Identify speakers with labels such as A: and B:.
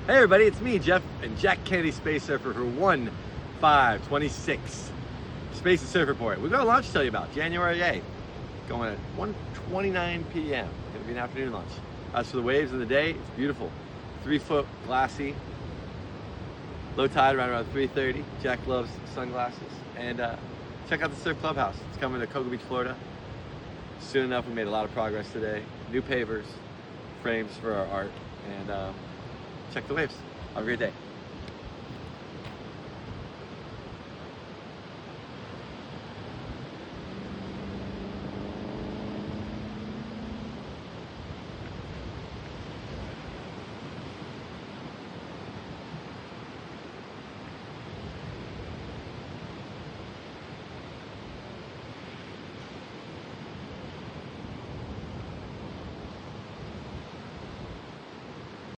A: Hey everybody, it's me, Jeff, and Jack Kennedy Space Surfer for 1/5/26. Space and Surf Report. We've got a launch to tell you about, January 8th, going at 1:29 p.m. Gonna be an afternoon launch. As for the waves of the day, it's beautiful. 3-foot glassy. Low tide around 3:30. Jack loves sunglasses. And check out the Surf Clubhouse. It's coming to Cocoa Beach, Florida. Soon enough, we made a lot of progress today. New pavers, frames for our art, and check the waves. Have a great day.